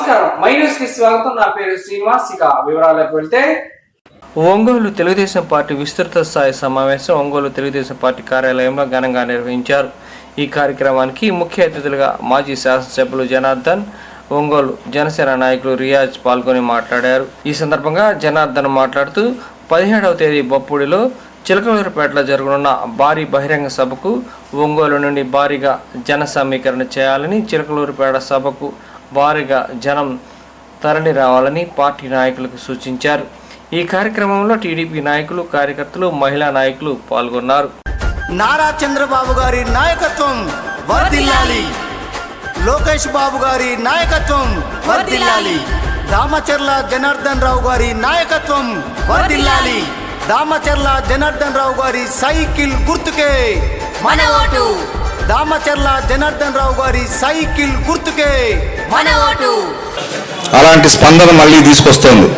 నమస్కారం, my news కి స్వాగతం. నా పేరు శ్రీనివాస్. ఇక వివరాలకు వెళ్తే, ఒంగోలు తెలుగుదేశం పార్టీ విస్తృత స్థాయి సమావేశం ఒంగోలు తెలుగుదేశం పార్టీ కార్యాలయంలో ఘనంగా నిర్వహించారు. ఈ కార్యక్రమానికి ముఖ్య అతిథులుగా మాజీ శాసనసభ్యులు జనార్దన్, ఒంగోలు జనసేన నాయకులు రియాజ్ పాల్గొని మాట్లాడారు. ఈ సందర్భంగా జనార్దన్ మాట్లాడుతూ 17వ తేదీ బొప్పుడిలో చిలకలూరుపేటలో జరగనున్న భారీ బహిరంగ సభకు ఒంగోలు నుండి భారీగా జన సమీకరణ చేయాలని, చిలకలూరుపేట సభకు భారీగా జనం తరలి రావాలని పార్టీ నాయకులకు సూచించారు. ఈ కార్యక్రమంలో టీడీపీ నాయకులు, కార్యకర్తలు, మహిళా నాయకులు పాల్గొన్నారు. నారా చంద్రబాబు గారి నాయకత్వం వర్ధిల్లాలి, లోకేష్ బాబు గారి నాయకత్వం వర్ధిల్లాలి, దామచర్ల జనార్దన్ రావు గారి నాయకత్వం వర్ధిల్లాలి, దామచర్ల జనార్దన్ రావు గారి సైకిల్ గుర్తుకే మన ఓటు, దామచర్ల జనార్దన్ రావు గారి సైకిల్ గుర్తుకే మన ఓటు. అలాంటి స్పందన మళ్ళీ తీసుకొస్తుంది.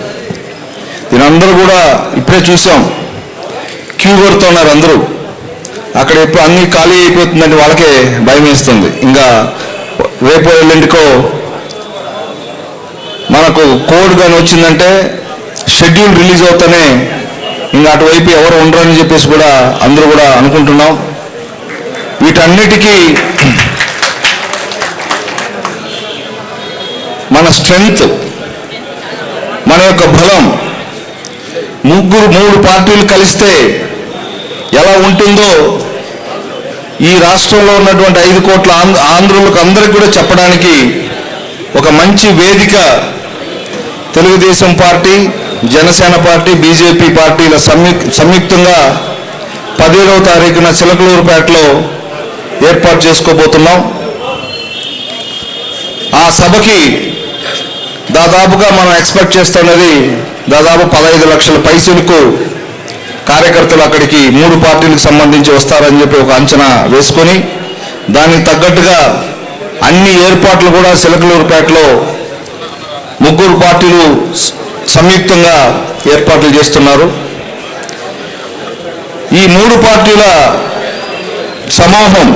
దీనందరూ కూడా ఇప్పుడే చూసాం, క్యూ కొడుతున్నారు అందరూ. అక్కడ ఎప్పుడు అన్నీ ఖాళీ అయిపోతుందని వాళ్ళకే భయం వేస్తుంది. ఇంకా రేపు ఎల్లుండికో మనకు కోడ్ కానీ వచ్చిందంటే షెడ్యూల్ రిలీజ్ అవుతానే ఇంకా అటువైపు ఎవరు ఉండరని చెప్పేసి కూడా అందరూ కూడా అనుకుంటున్నాం. వీటన్నిటికీ మన స్ట్రెంగ్త్, మన యొక్క బలం, మూడు పార్టీలు కలిస్తే ఎలా ఉంటుందో ఈ రాష్ట్రంలో ఉన్నటువంటి 5 కోట్ల ఆంధ్రులకు అందరికీ కూడా చెప్పడానికి ఒక మంచి వేదిక Telugu Desam party, Janasena party, BJP పార్టీల సంయుక్తంగా 17వ తారీఖున చిలకలూరుపేటలో ఏర్పాటు చేసుకోబోతున్నాం. ఆ సభకి దాదాపుగా మనం ఎక్స్పెక్ట్ చేస్తున్నది దాదాపు 15 లక్షల పైసలకు కార్యకర్తలు అక్కడికి 3 పార్టీలకు సంబంధించి వస్తారని చెప్పి ఒక అంచనా వేసుకొని దానికి తగ్గట్టుగా అన్ని ఏర్పాట్లు కూడా చిలకలూరుపేటలో 3 పార్టీలు సంయుక్తంగా ఏర్పాట్లు చేస్తున్నారు. ఈ 3 పార్టీల సమూహం,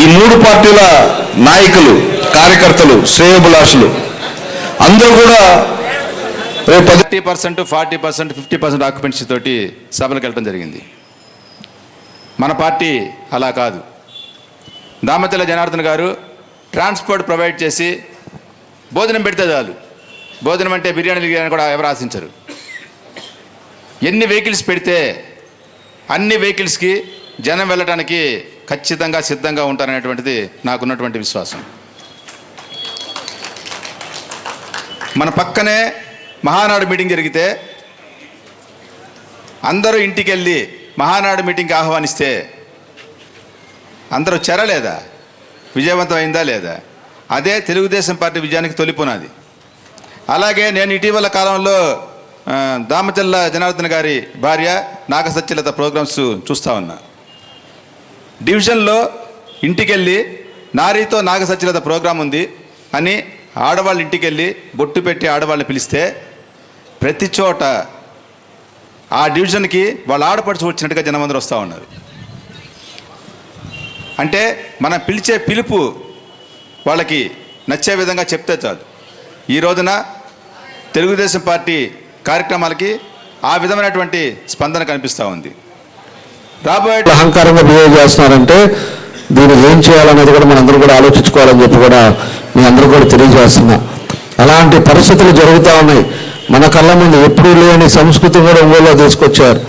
ఈ 3 పార్టీల నాయకులు, కార్యకర్తలు, శ్రేయోభిలాషులు అందరూ కూడా రేపు 30%, 40%, 50% ఆక్యుపెన్సీ తోటి సభలకు వెళ్ళడం జరిగింది. మన పార్టీ అలా కాదు. దామచర్ల జనార్దన్ గారు ట్రాన్స్పోర్ట్ ప్రొవైడ్ చేసి భోజనం పెడితే చాలు. భోజనం అంటే బిర్యానీ కూడా ఎవరు ఆశించరు. ఎన్ని వెహికల్స్ పెడితే అన్ని వెహికల్స్కి జనం వెళ్ళడానికి ఖచ్చితంగా సిద్ధంగా ఉంటారనేటువంటిది నాకున్నటువంటి విశ్వాసం. మన పక్కనే మహానాడు మీటింగ్ జరిగితే అందరూ ఇంటికి వెళ్ళి మహానాడు మీటింగ్కి ఆహ్వానిస్తే అందరూ చేరలేదా? విజయవంతం అయిందా లేదా? అదే తెలుగుదేశం పార్టీ విజయానికి తొలిపునాది. అలాగే నేను ఇటీవల కాలంలో దామచర్ల జనార్దన్ గారి భార్య నాగసత్యలత ప్రోగ్రామ్స్ చూస్తూ ఉన్నా. డివిజన్లో ఇంటికెళ్ళి నారీతో నాగసత్యలత ప్రోగ్రాం ఉంది అని ఆడవాళ్ళ ఇంటికి వెళ్ళి బొట్టు పెట్టి ఆడవాళ్ళని పిలిస్తే ప్రతి చోట ఆ డివిజన్కి వాళ్ళ ఆడపడుచు వచ్చినట్టుగా జనమందరూ వస్తూ ఉన్నారు. అంటే మనం పిలిచే పిలుపు వాళ్ళకి నచ్చే విధంగా చెప్తే చాలు. ఈ రోజున తెలుగుదేశం పార్టీ కార్యక్రమాలకి ఆ విధమైనటువంటి స్పందన కనిపిస్తూ ఉంది. రాబోయే అహంకారంగా బిహేవ్ చేస్తున్నారంటే దీన్ని ఏం చేయాలనేది కూడా మనందరూ కూడా ఆలోచించుకోవాలని చెప్పి కూడా మీ అందరూ కూడా తెలియజేస్తున్నా. అలాంటి పరిస్థితులు జరుగుతూ ఉన్నాయి. మన కళ్ళ ముందు ఎప్పుడూ లేని సంస్కృతి కూడా ఒంగోలులో తీసుకొచ్చారు.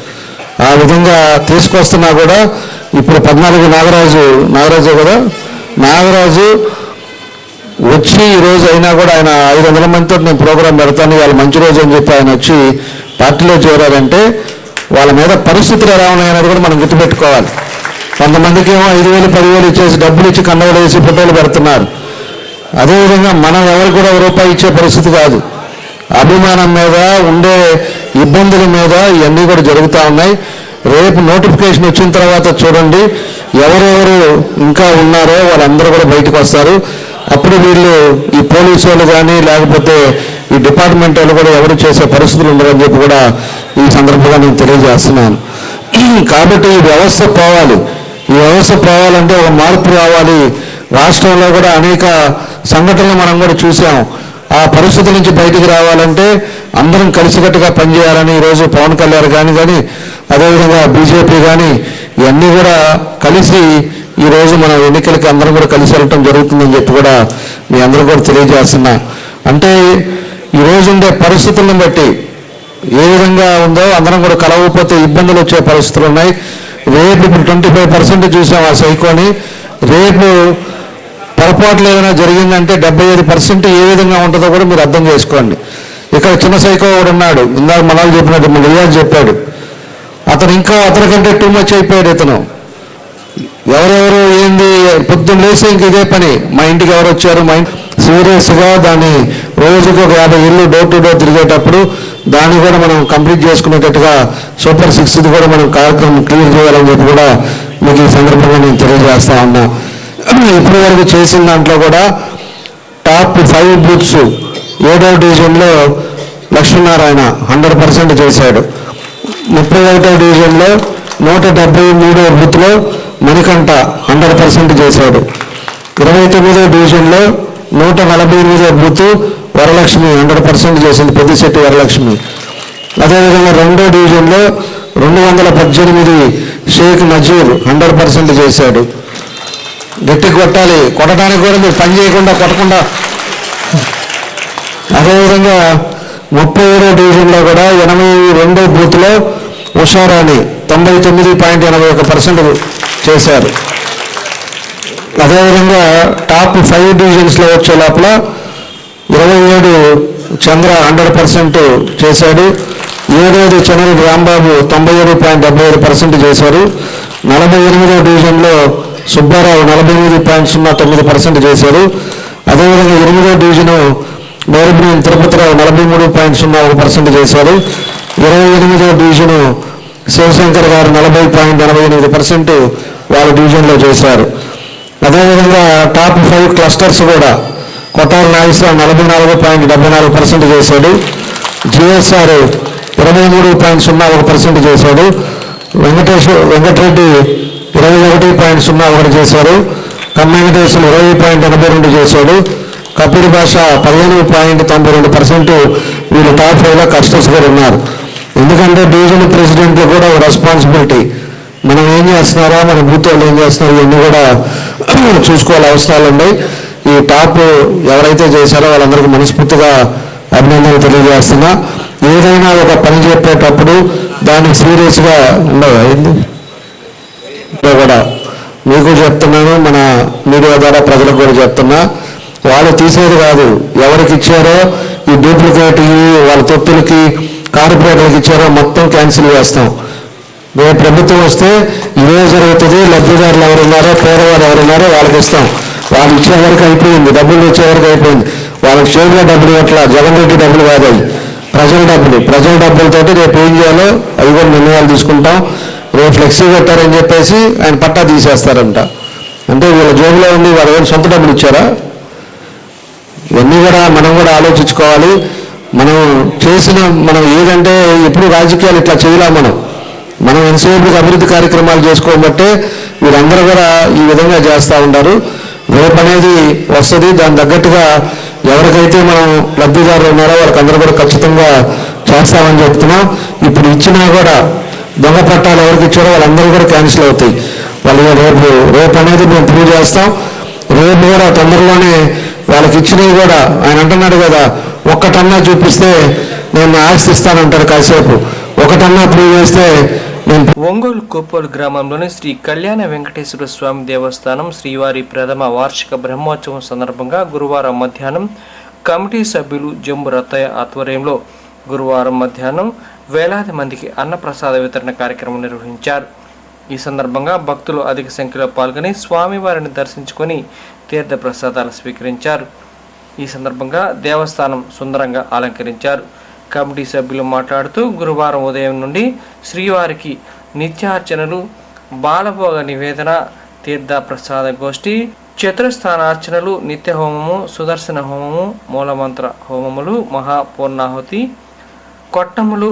ఆ విధంగా తీసుకొస్తున్నా కూడా ఇప్పుడు 14 నాగరాజు కదా, నాగరాజు వచ్చి ఈరోజు అయినా కూడా ఆయన 500 మందితో నేను ప్రోగ్రాం పెడతాను, వాళ్ళ మంచి రోజు అని చెప్పి ఆయన వచ్చి పార్టీలో చేరారంటే వాళ్ళ మీద పరిస్థితులు ఎలా ఉన్నాయనేది కూడా మనం గుర్తుపెట్టుకోవాలి. కొంతమందికి ఏమో 5,000, 10,000 ఇచ్చేసి డబ్బులు ఇచ్చి కండవలు వేసి ఫోటోలు పెడుతున్నారు. అదేవిధంగా మనం ఎవరు కూడా రూపాయి ఇచ్చే పరిస్థితి కాదు. అభిమానం మీద ఉండే ఇబ్బందుల మీద ఇవన్నీ కూడా జరుగుతూ ఉన్నాయి. రేపు నోటిఫికేషన్ వచ్చిన తర్వాత చూడండి, ఎవరెవరు ఇంకా ఉన్నారో వాళ్ళందరూ కూడా బయటకు వస్తారు. అప్పుడు వీళ్ళు ఈ పోలీసు వాళ్ళు కానీ లేకపోతే ఈ డిపార్ట్మెంట్ వాళ్ళు కూడా ఎవరు చేసే పరిస్థితులు ఉండరని చెప్పి కూడా ఈ సందర్భంగా నేను తెలియజేస్తున్నాను. కాబట్టి ఈ వ్యవస్థ పోవాలి. ఈ వ్యవస్థ పోవాలంటే ఒక మార్పు రావాలి. రాష్ట్రంలో కూడా అనేక సంఘటనలు మనం కూడా చూసాం. ఆ పరిస్థితుల నుంచి బయటికి రావాలంటే అందరం కలిసికట్టుగా పనిచేయాలని ఈరోజు పవన్ కళ్యాణ్ కానీ అదేవిధంగా బీజేపీ కానీ ఇవన్నీ కూడా కలిసి ఈరోజు మన ఎన్నికలకి అందరం కూడా కలిసి వెళ్ళటం జరుగుతుందని చెప్పి కూడా మీ అందరూ కూడా తెలియజేస్తున్నా. అంటే ఈరోజు ఉండే పరిస్థితులను బట్టి ఏ విధంగా ఉందో అందరం కూడా కలవకపోతే ఇబ్బందులు వచ్చే పరిస్థితులు ఉన్నాయి. రేపు ఇప్పుడు 25% చూసాం ఆ సైకోని. రేపు పొరపాట్లు ఏదైనా జరిగిందంటే 75% ఏ విధంగా ఉంటుందో కూడా మీరు అర్థం చేసుకోండి. ఇక్కడ చిన్న సైకో కూడా ఉన్నాడు, ఇందాక మనల్ని చెప్పినట్టు మన రియాజ్ చెప్పాడు. అతను ఇంకా అతనికంటే టూ మచ్ అయిపోయాడు. ఇతను ఎవరెవరు ఏంది పొద్దున్న లేసి ఇంక ఇదే పని, మా ఇంటికి ఎవరు వచ్చారు, మా ఇంటి సీరియస్గా దాన్ని రోజుకు ఒక 50 ఇళ్ళు డోర్ టు డోర్ తిరిగేటప్పుడు దాన్ని కూడా మనం కంప్లీట్ చేసుకునేటట్టుగా సూపర్ 6 కూడా మనం కార్యక్రమం క్లియర్ చేయాలని చెప్పి కూడా మీకు ఈ సందర్భంగా నేను తెలియజేస్తా ఉన్నా. ఇప్పటి వరకు చేసిన దాంట్లో కూడా టాప్ 5 బూత్స్ 7వ డివిజన్లో లక్ష్మీనారాయణ 100% చేశాడు. 31వ డివిజన్లో 173వ బూత్లో మణికంఠ 100% చేశాడు. 29వ డివిజన్లో 148వ బూత్ వరలక్ష్మి 100% చేసింది, పెద్దిశెట్టి వరలక్ష్మి. అదేవిధంగా 2వ డివిజన్లో 218 షేక్ నజీర్ 100% చేశాడు. గట్టి కొట్టాలి, కొట్టడానికి కూడా మీరు పని చేయకుండా కొట్టకుండా. అదేవిధంగా 37వ డివిజన్లో కూడా 82వ బూత్లో ఉషారాణి 99.81% చేశారు. అదేవిధంగా టాప్ 5 డివిజన్స్లో వచ్చే లోపల 27 చంద్ర 100% చేశాడు. 7వది చెన్నై రాంబాబు 97.75% చేశారు. 48వ డివిజన్లో సుబ్బారావు 48.09% చేశారు. అదేవిధంగా 8వ డివిజను మేరబ్రేన్ తిరుపతిరావు 43.01% చేశారు. 28వ డివిజను శివశంకర్ గారు 40.88% వాళ్ళ డివిజన్లో చేశారు. అదేవిధంగా టాప్ 5 క్లస్టర్స్ కూడా కొట్టారి నాగేశ్వరరావు 44.74% చేశాడు. జిఎస్ఆర్ 23.01% చేశాడు. వెంకటరెడ్డి 21.01 చేశారు. కమ్యూనికేషన్ 20.82 చేశాడు. కపిల్ భాష 15.92%. వీళ్ళు టాప్ 5లో కస్టర్స్ కూడా ఉన్నారు. ఎందుకంటే డివిజన్ ప్రెసిడెంట్లు కూడా ఒక రెస్పాన్సిబిలిటీ, మనం ఏం చేస్తున్నారో మన బూత్ వాళ్ళు ఏం చేస్తున్నారో ఇవన్నీ కూడా చూసుకోవాలి, అవసరాలు ఉన్నాయి. ఈ టాప్ ఎవరైతే చేశారో వాళ్ళందరికీ మనస్ఫూర్తిగా అభినందనలు తెలియజేస్తున్నా. ఏదైనా ఒక పని చెప్పేటప్పుడు దానికి సీరియస్గా ఉండదు కూడా మీకు చెప్తున్నాను, మన మీడియా ద్వారా ప్రజలకు కూడా చెప్తున్నా. వాళ్ళు తీసేది కాదు, ఎవరికి ఇచ్చారో ఈ డూప్లికేట్ వాళ్ళ తొత్తులకి కార్పొరేటర్కి ఇచ్చారో మొత్తం క్యాన్సిల్ చేస్తాం. రేపు ప్రభుత్వం వస్తే ఇవే జరుగుతుంది. లబ్ధిదారులు ఎవరున్నారో పేదవారు ఎవరున్నారో వాళ్ళకి ఇస్తాం. వాళ్ళు ఇచ్చే వరకు అయిపోయింది, డబ్బులు ఇచ్చే వరకు అయిపోయింది. వాళ్ళకి చేతిలో డబ్బులు ఇవ్వట్లా, జగన్ రెడ్డి డబ్బులు కాదు అవి, ప్రజల డబ్బులు. ప్రజల డబ్బులతోటి రేపు ఏం చేయాలో అవి కూడా నిర్ణయాలు తీసుకుంటాం. రేపు ఫ్లెక్సీ పెట్టారని చెప్పేసి ఆయన పట్టా తీసేస్తారంట. అంటే వీళ్ళ జోబులో ఉండి వాళ్ళు ఏమైనా సొంత డబ్బులు ఇచ్చారా? ఇవన్నీ కూడా మనం కూడా ఆలోచించుకోవాలి. మనం ఏదంటే ఎప్పుడు రాజకీయాలు ఇట్లా చేయలేం. మనం ఎంతసేపు అభివృద్ధి కార్యక్రమాలు చేసుకోబట్టే వీరందరూ కూడా ఈ విధంగా చేస్తూ ఉంటారు. రేపు అనేది వస్తుంది, దాని తగ్గట్టుగా ఎవరికైతే మనం లబ్ధిదారులు ఉన్నారో వాళ్ళకందరూ కూడా ఖచ్చితంగా చేస్తామని చెప్తున్నాం. ఇప్పుడు ఇచ్చినా కూడా దొంగ పట్టాలు ఎవరికి ఇచ్చారో వాళ్ళందరూ కూడా క్యాన్సిల్ అవుతాయి. వాళ్ళు రేపు అనేది మేము ప్రూవ్ చేస్తాం. రేపు కూడా తొందరలోనే వాళ్ళకి ఇచ్చినవి కూడా ఆయన అంటున్నాడు కదా, ఒక్కటన్నా చూపిస్తే నేను ఆశిస్తానంటాడు. కాసేపు ఒకటన్నా ప్రూవ్ చేస్తే ఒంగోలు కోపోలు గ్రామంలోని శ్రీ కళ్యాణ వెంకటేశ్వర స్వామి దేవస్థానం శ్రీవారి ప్రథమ వార్షిక బ్రహ్మోత్సవం సందర్భంగా గురువారం మధ్యాహ్నం కమిటీ సభ్యులు జంబు రత్తయ్య ఆధ్వర్యంలో గురువారం మధ్యాహ్నం వేలాది మందికి అన్నప్రసాద వితరణ కార్యక్రమం నిర్వహించారు. ఈ సందర్భంగా భక్తులు అధిక సంఖ్యలో పాల్గొని స్వామివారిని దర్శించుకొని తీర్థ ప్రసాదాలు స్వీకరించారు. ఈ సందర్భంగా దేవస్థానం సుందరంగా అలంకరించారు. కమిటీ సభ్యులు మాట్లాడుతూ గురువారం ఉదయం నుండి శ్రీవారికి నిత్యార్చనలు, బాలభోగ నివేదన, తీర్థ ప్రసాద గోష్ఠి, చతురస్థానార్చనలు, నిత్య హోమము, సుదర్శన హోమము, మూలమంత్ర హోమములు, మహాపూర్ణాహుతి, కొట్టములు,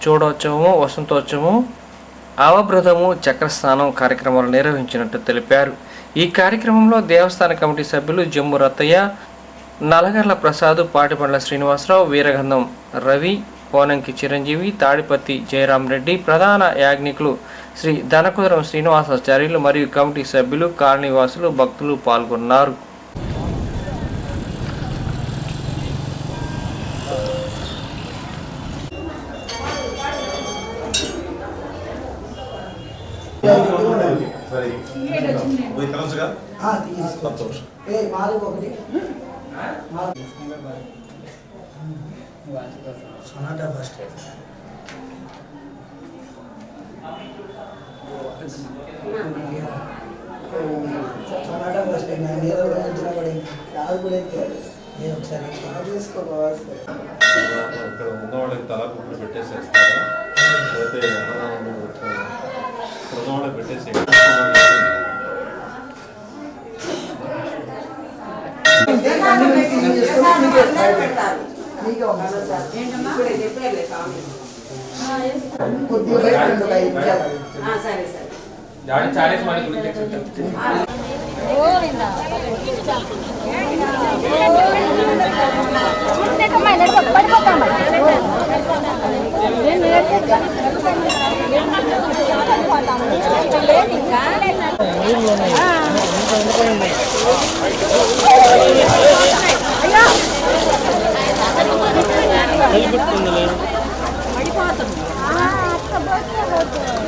చూడోత్సవము, వసంతోత్సవము, అవబృతము, చక్రస్నానం కార్యక్రమాలు నిర్వహించినట్టు తెలిపారు. ఈ కార్యక్రమంలో దేవస్థాన కమిటీ సభ్యులు జమ్ము రత్తయ్య, నలగర్ల ప్రసాద్, పాటిపండ్ల శ్రీనివాసరావు, వీరగంధం రవి, పోనంకి చిరంజీవి, తాడిపత్తి జయరాం రెడ్డి, ప్రధాన యాజ్ఞికులు శ్రీ ధనకుదరం శ్రీనివాసాచార్యులు మరియు కమిటీ సభ్యులు, కాలనీవాసులు, భక్తులు పాల్గొన్నారు. ఇక్కడ ఉన్నవాళ్ళకి తలాపులు పెట్టేసేస్తారా లేకపోతే ఉన్నవాళ్ళకి పెట్టేసి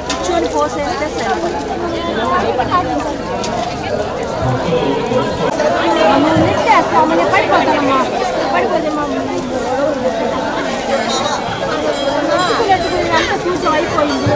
కూర్చొని పోసేస్తే సరిపోతుంది పడిపోతానమ్మా పడిపోతే చూసి అయిపోయింది.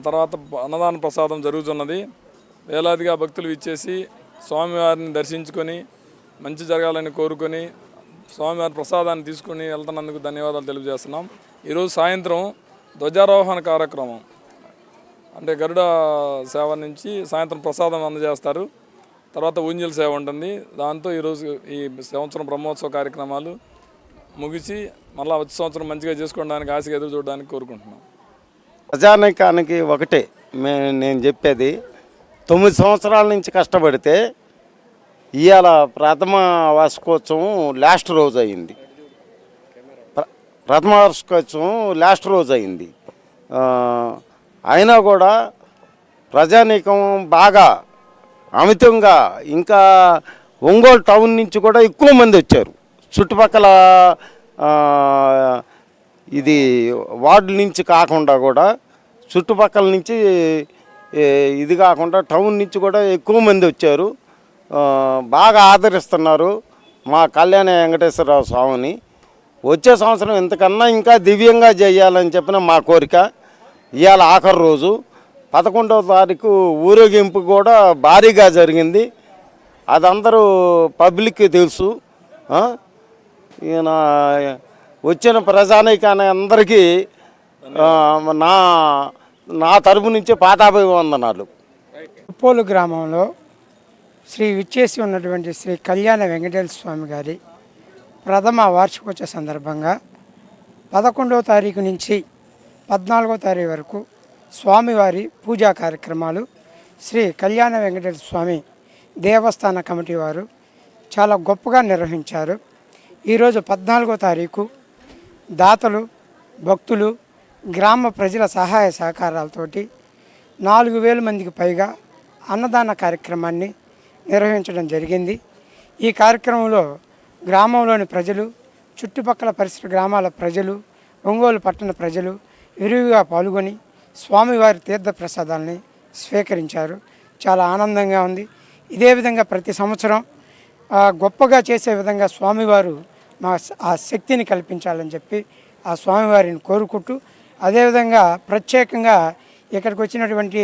తర్వాత అన్నదాన ప్రసాదం జరుగుతున్నది. వేలాదిగా భక్తులు ఇచ్చేసి స్వామివారిని దర్శించుకొని మంచి జరగాలని కోరుకొని స్వామివారి ప్రసాదాన్ని తీసుకుని వెళ్తున్నందుకు ధన్యవాదాలు తెలియజేస్తున్నాం. ఈరోజు సాయంత్రం ధ్వజారోహణ కార్యక్రమం అంటే గరుడ సేవ నుంచి సాయంత్రం ప్రసాదం అందజేస్తారు. తర్వాత ఊంజల్ సేవ ఉంటుంది. దాంతో ఈరోజు ఈ సంవత్సరం బ్రహ్మోత్సవ కార్యక్రమాలు ముగిసి మళ్ళీ వచ్చే సంవత్సరం మంచిగా చేసుకోవడానికి ఆశగా ఎదురు చూడడానికి కోరుకుంటున్నాం. ప్రజానీకానికి ఒకటే నేను చెప్పేది, 9 సంవత్సరాల నుంచి కష్టపడితే ఇవాళ ప్రథమ వార్షికోత్సవం లాస్ట్ రోజు అయింది. ప్రథమ వార్షికోత్సవం లాస్ట్ రోజు అయింది. అయినా కూడా ప్రజానీకం బాగా అమితంగా, ఇంకా ఒంగోలు టౌన్ నుంచి కూడా ఎక్కువ మంది వచ్చారు. చుట్టుపక్కల ఇది వార్డుల నుంచి కాకుండా కూడా చుట్టుపక్కల నుంచి ఇది కాకుండా టౌన్ నుంచి కూడా ఎక్కువ మంది వచ్చారు. బాగా ఆదరిస్తున్నారు మా కళ్యాణ వెంకటేశ్వరరావు స్వామిని. వచ్చే సంవత్సరం ఇంతకన్నా ఇంకా దివ్యంగా చేయాలని చెప్పిన మా కోరిక. ఇవాళ ఆఖరి రోజు 11వ తారీఖు ఊరేగింపు కూడా భారీగా జరిగింది. అది అందరూ పబ్లిక్కి తెలుసు. ఈయన వచ్చిన ప్రజానీకాన్ని అందరికీ నా తరపు నుంచి పాదాభివందనాలు. ఉప్పోలు గ్రామంలో విచ్చేసి ఉన్నటువంటి శ్రీ కళ్యాణ వెంకటేశ్వర స్వామి గారి ప్రథమ వార్షికోత్సవ సందర్భంగా 11వ తారీఖు నుంచి 14వ తారీఖు వరకు స్వామివారి పూజా కార్యక్రమాలు శ్రీ కళ్యాణ వెంకటేశ్వర స్వామి దేవస్థాన కమిటీ వారు చాలా గొప్పగా నిర్వహించారు. ఈరోజు 14వ తారీఖు దాతలు, భక్తులు, గ్రామ ప్రజల సహాయ సహకారాలతోటి 4,000 మందికి పైగా అన్నదాన కార్యక్రమాన్ని నిర్వహించడం జరిగింది. ఈ కార్యక్రమంలో గ్రామంలోని ప్రజలు, చుట్టుపక్కల పరిసర గ్రామాల ప్రజలు, ఒంగోలు పట్టణ ప్రజలు విరివిగా పాల్గొని స్వామివారి తీర్థ ప్రసాదాలని స్వీకరించారు. చాలా ఆనందంగా ఉంది. ఇదే విధంగా ప్రతి సంవత్సరం గొప్పగా చేసే విధంగా స్వామివారు మా ఆ శక్తిని కల్పించాలని చెప్పి ఆ స్వామివారిని కోరుకుంటూ, అదేవిధంగా ప్రత్యేకంగా ఇక్కడికి వచ్చినటువంటి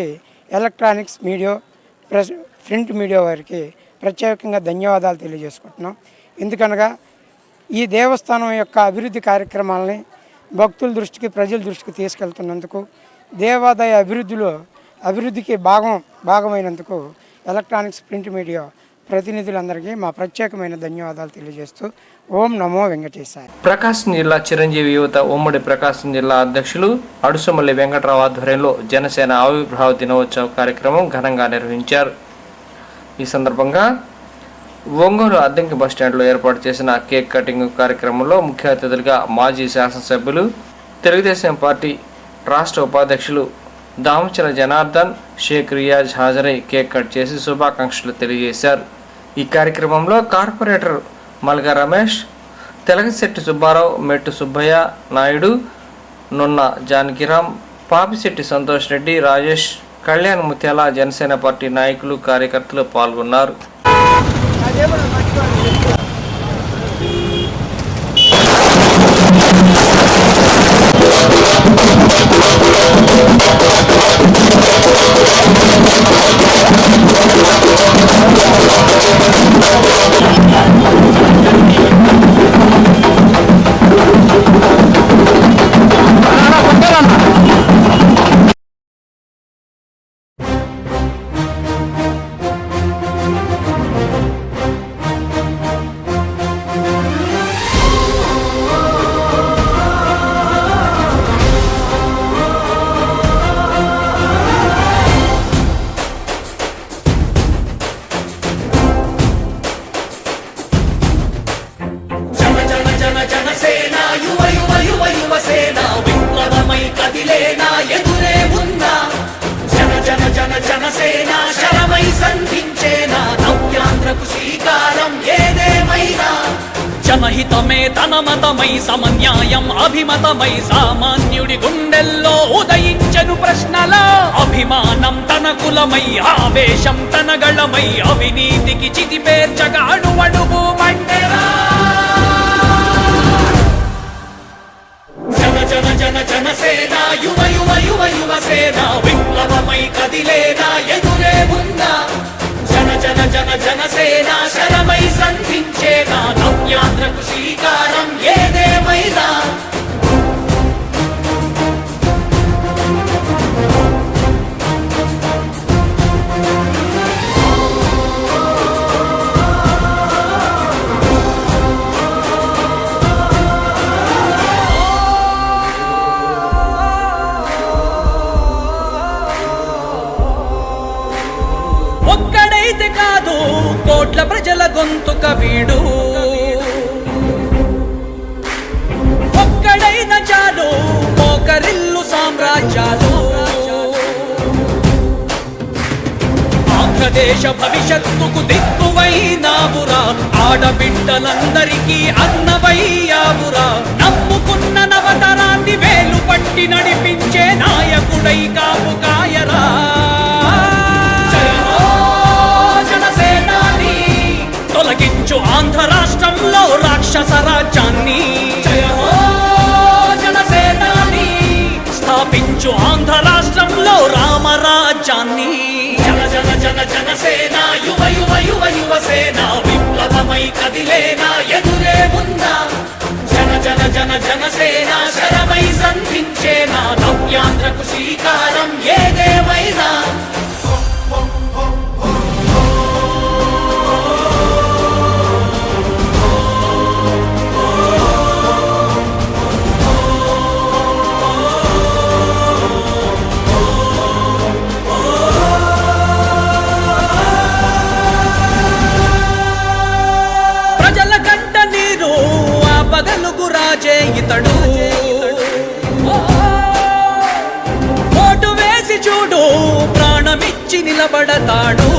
ఎలక్ట్రానిక్స్ మీడియా, ప్రింట్ మీడియా వారికి ప్రత్యేకంగా ధన్యవాదాలు తెలియజేసుకుంటున్నాం. ఎందుకనగా ఈ దేవస్థానం యొక్క అభివృద్ధి కార్యక్రమాలని భక్తుల దృష్టికి, ప్రజల దృష్టికి తీసుకెళ్తున్నందుకు, దేవాదాయ అభివృద్ధికి భాగమైనందుకు ఎలక్ట్రానిక్స్, ప్రింట్ మీడియా ప్రతినిధులందరికీ మా ప్రత్యేకమైన ధన్యవాదాలు తెలియజేస్తూ ఓం నమో వెంకటేశాయ. ప్రకాశం జిల్లా చిరంజీవి యువత ఉమ్మడి ప్రకాశం జిల్లా అధ్యక్షులు అడుసుమల్లి వెంకటరావు ఆధ్వర్యంలో జనసేన ఆవిర్భావ దినోత్సవ కార్యక్రమం ఘనంగా నిర్వహించారు. ఈ సందర్భంగా ఒంగోలు అద్దంకి బస్టాండ్లో ఏర్పాటు చేసిన కేక్ కటింగ్ కార్యక్రమంలో ముఖ్య అతిథులుగా మాజీ శాసనసభ్యులు, తెలుగుదేశం పార్టీ రాష్ట్ర ఉపాధ్యక్షులు దామచల జనార్దన్, షేక్ రియాజ్ హాజరై కేక్ కట్ చేసి శుభాకాంక్షలు తెలియజేశారు. ఈ కార్యక్రమంలో కార్పొరేటర్ మల్గా రమేష్, తెలగశెట్టి సుబ్బారావు, మెట్టు సుబ్బయ్య నాయుడు, నున్న జానకిరామ్, పాపిశెట్టి సంతోష్ రెడ్డి, రాజేష్, కళ్యాణ్ ముత్యాల, జనసేన పార్టీ నాయకులు, కార్యకర్తలు పాల్గొన్నారు. జనహితమే తన మతమై సమన్యాయం అభిమతమై సామాన్యుడి గుండెల్లో ఉదయించెను ప్రశ్నలో అభిమానం తన కులమై ఆవేశం తన గళమై అవినీతికి చితిపేర్చగా అణువణువు మండెరా. జన జన జన జనసేన యువ యువ యువ యువ సేన కోట్ల ప్రజల గొంతుక వీడు ఒక్కడైన చాలు మోకరిల్లు సామ్రాజ్యాలు ఆంధ్రదేశ భవిష్యత్తుకు దిక్కువైనావురా ఆడబిడ్డలందరికీ అన్నవయ్యావురా నమ్ముకున్న నవతరాన్ని వేలు పట్టి నడిపించే నాయకుడై కాపు కాయరా జనసేనాని తొలగించు ఆంధ్ర రాష్ట్రంలో రాక్షస రాజ్యాన్ని జనసేనాని స్థాపించు ఆంధ్ర రాష్ట్రంలో రామరాజ్యాన్ని జనసేన యువ యువ యువ యువసేన విప్లవమై కదిలేనా ఎదురే ఉన్నా జనసేన శరమై సంధించేనా నవ్యాంధ్రకు శ్రీకారం ఏదేమైనా రాజే ఇతడు ఓటు వేసి చూడు ప్రాణమిచ్చి నిలబడతాడు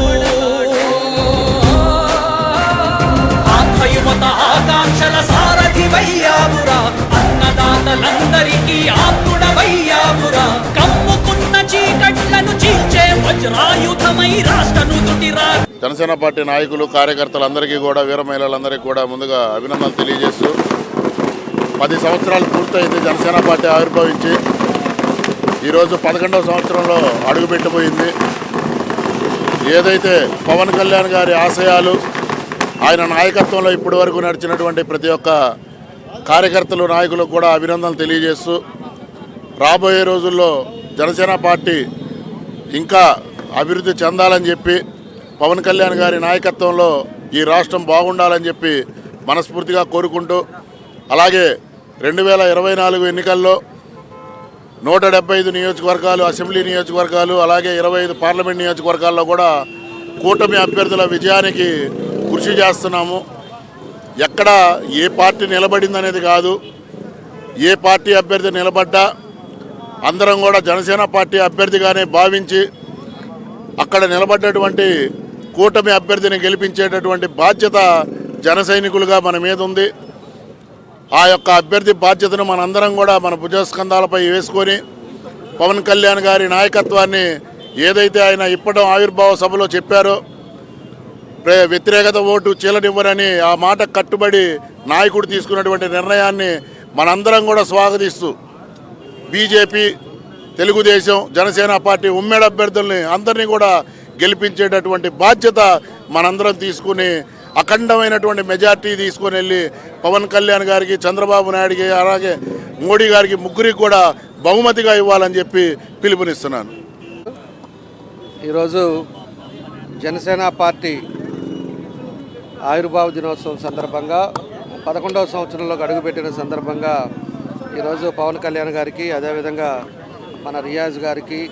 ఆత్మయువత ఆకాంక్షల సారథివయ్యావురా అన్నదాతలందరికీ ఆత్ముడవయ్యావురా కమ్ముకున్న చీకట్లను చీల్చే వజ్రాయుధమై రాష్ట్రను తుటిరా. జనసేన పార్టీ నాయకులు కార్యకర్తలందరికీ కూడా వీర మహిళలందరికీ కూడా ముందుగా అభినందనలు తెలియజేస్తూ 10 సంవత్సరాలు పూర్తయింది జనసేన పార్టీ ఆవిర్భవించి ఈరోజు 11వ సంవత్సరంలో అడుగుపెట్టబోయింది. ఏదైతే పవన్ కళ్యాణ్ గారి ఆశయాలు ఆయన నాయకత్వంలో ఇప్పటి వరకు నడిచినటువంటి ప్రతి ఒక్క కార్యకర్తలు నాయకులకు కూడా అభినందనలు తెలియజేస్తూ రాబోయే రోజుల్లో జనసేన పార్టీ ఇంకా అభివృద్ధి చెందాలని చెప్పి పవన్ కళ్యాణ్ గారి నాయకత్వంలో ఈ రాష్ట్రం బాగుండాలని చెప్పి మనస్ఫూర్తిగా కోరుకుంటూ అలాగే 2024 ఎన్నికల్లో 175 నియోజకవర్గాలు అసెంబ్లీ నియోజకవర్గాలు అలాగే 25 పార్లమెంట్ నియోజకవర్గాల్లో కూడా కూటమి అభ్యర్థుల విజయానికి కృషి చేస్తున్నాము. ఎక్కడ ఏ పార్టీ నిలబడిందనేది కాదు, ఏ పార్టీ అభ్యర్థి నిలబడ్డా అందరం కూడా జనసేన పార్టీ అభ్యర్థిగానే భావించి అక్కడ నిలబడ్డటువంటి కూటమి అభ్యర్థిని గెలిపించేటటువంటి బాధ్యత జన సైనికులుగా మన మీద ఉంది. ఆ యొక్క అభ్యర్థి బాధ్యతను మనందరం కూడా మన భుజస్కంధాలపై వేసుకొని పవన్ కళ్యాణ్ గారి నాయకత్వాన్ని ఏదైతే ఆయన ఇప్పటి ఆవిర్భావ సభలో చెప్పారో వ్యతిరేకత ఓటు చీలనివ్వరని ఆ మాట కట్టుబడి నాయకుడు తీసుకున్నటువంటి నిర్ణయాన్ని మనందరం కూడా స్వాగతిస్తూ బీజేపీ తెలుగుదేశం జనసేన పార్టీ ఉమ్మడి అభ్యర్థుల్ని అందరినీ కూడా గెలిపించేటటువంటి బాధ్యత మనందరం తీసుకుని అఖండమైనటువంటి మెజార్టీ తీసుకొని వెళ్ళి పవన్ కళ్యాణ్ గారికి చంద్రబాబు నాయుడికి అలాగే మోడీ గారికి ముగ్గురికి కూడా బహుమతిగా ఇవ్వాలని చెప్పి పిలుపునిస్తున్నాను. ఈరోజు జనసేన పార్టీ ఆవిర్భావ దినోత్సవం సందర్భంగా 11వ సంవత్సరంలోకి అడుగుపెట్టిన సందర్భంగా ఈరోజు పవన్ కళ్యాణ్ గారికి అదేవిధంగా మన రియాజ్ గారికి